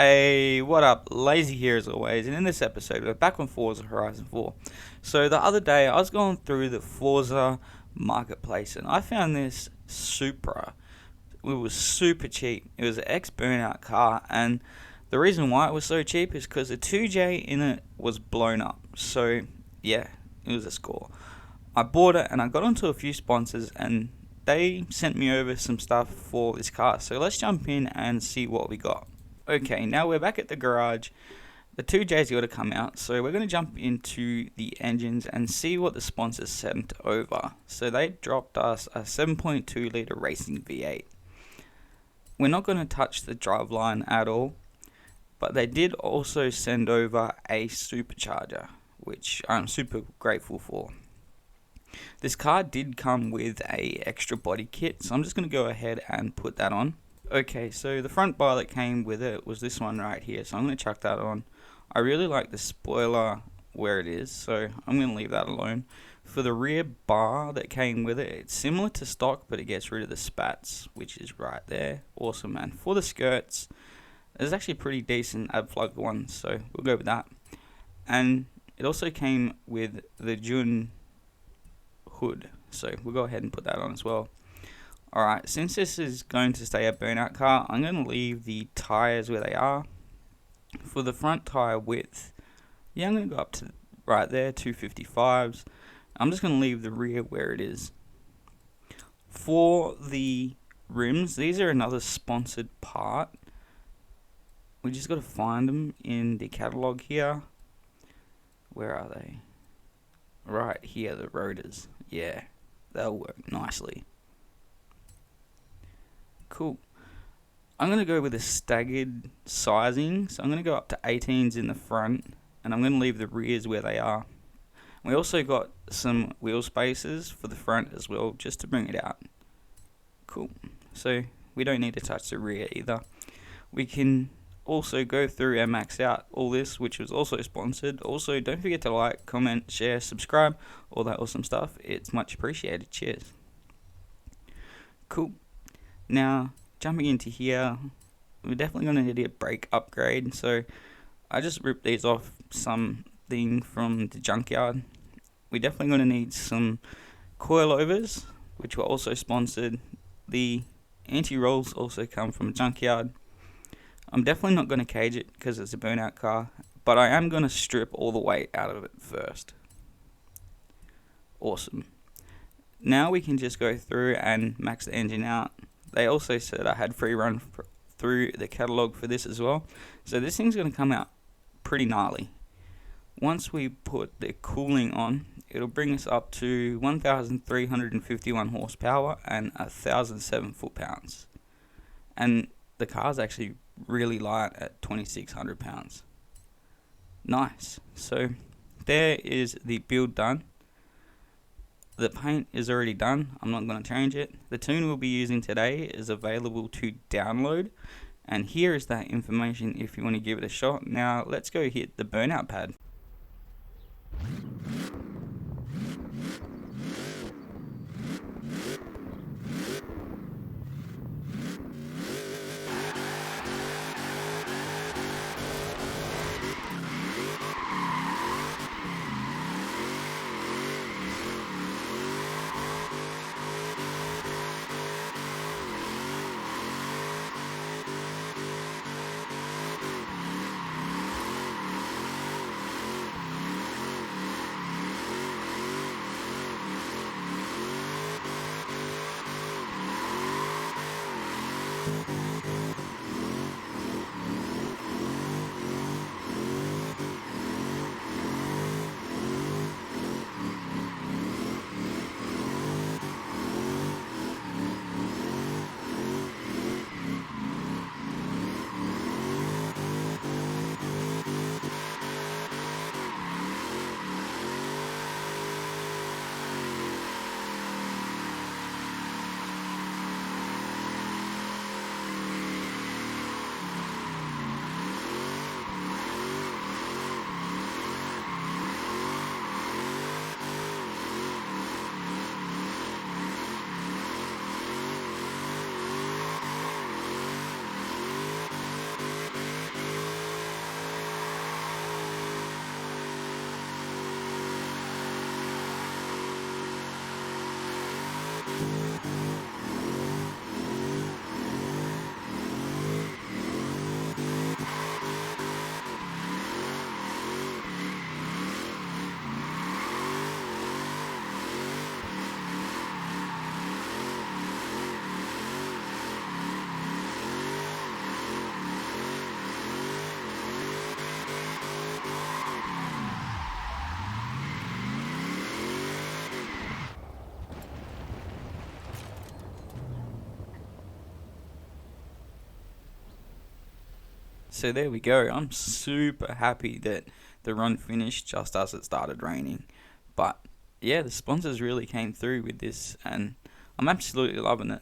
Hey, what up? Lazy here as always, and in this episode we're back on Forza Horizon 4. So the other day I was going through the Forza marketplace and I found this Supra. It was super cheap. It was an ex-Burnout car, and the reason why it was so cheap is because the 2J in it was blown up. So yeah, it was a score. I bought it and I got onto a few sponsors and they sent me over some stuff for this car. So let's jump in and see what we got. Okay, now we're back at the garage. The 2J's got to come out, so we're going to jump into the engines and see what the sponsors sent over. So they dropped us a 7.2 litre racing V8. We're not going to touch the driveline at all, but they did also send over a supercharger, which I'm super grateful for. This car did come with a extra body kit, so I'm just going to go ahead and put that on. Okay, so the front bar that came with it was this one right here, so I'm going to chuck that on. I really like the spoiler where it is, so I'm going to leave that alone. For the rear bar that came with it, it's similar to stock, but it gets rid of the spats, which is right there. Awesome, man. For the skirts, there's actually pretty decent ab-plug ones, so we'll go with that. And it also came with the Jun hood, so we'll go ahead and put that on as well. Alright, since this is going to stay a burnout car, I'm going to leave the tyres where they are. For the front tyre width, yeah, I'm going to go up to right there, 255s. I'm just going to leave the rear where it is. For the rims, these are another sponsored part. We just got to find them in the catalogue here. Where are they? Right here, the rotors. Yeah, they'll work nicely. Cool. I'm going to go with a staggered sizing, so I'm going to go up to 18s in the front, and I'm going to leave the rears where they are. We also got some wheel spacers for the front as well, just to bring it out. Cool. So we don't need to touch the rear either. We can also go through and max out all this, which was also sponsored. Also, don't forget to like, comment, share, subscribe, all that awesome stuff. It's much appreciated. Cheers. Cool. Now, jumping into here, we're definitely going to need a brake upgrade, so I just ripped these off something from the junkyard. We're definitely going to need some coilovers, which were also sponsored. The anti-rolls also come from a junkyard. I'm definitely not going to cage it because it's a burnout car, but I am going to strip all the weight out of it first. Awesome. Now we can just go through and max the engine out. They also said I had free run through the catalogue for this as well. So this thing's going to come out pretty gnarly. Once we put the cooling on, it'll bring us up to 1,351 horsepower and 1,007 foot-pounds. And the car's actually really light at 2,600 pounds. Nice. So there is the build done. The paint is already done. I'm not going to change it. The tune we'll be using today is available to download. And here is that information if you want to give it a shot. Now let's go hit the burnout pad. So there we go. I'm super happy that the run finished just as it started raining. But yeah, the sponsors really came through with this, and I'm absolutely loving it.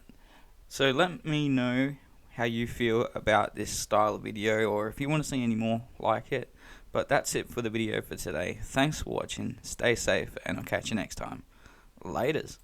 So let me know how you feel about this style of video, or if you want to see any more like it. But that's it for the video for today. Thanks for watching, stay safe, and I'll catch you next time. Laters.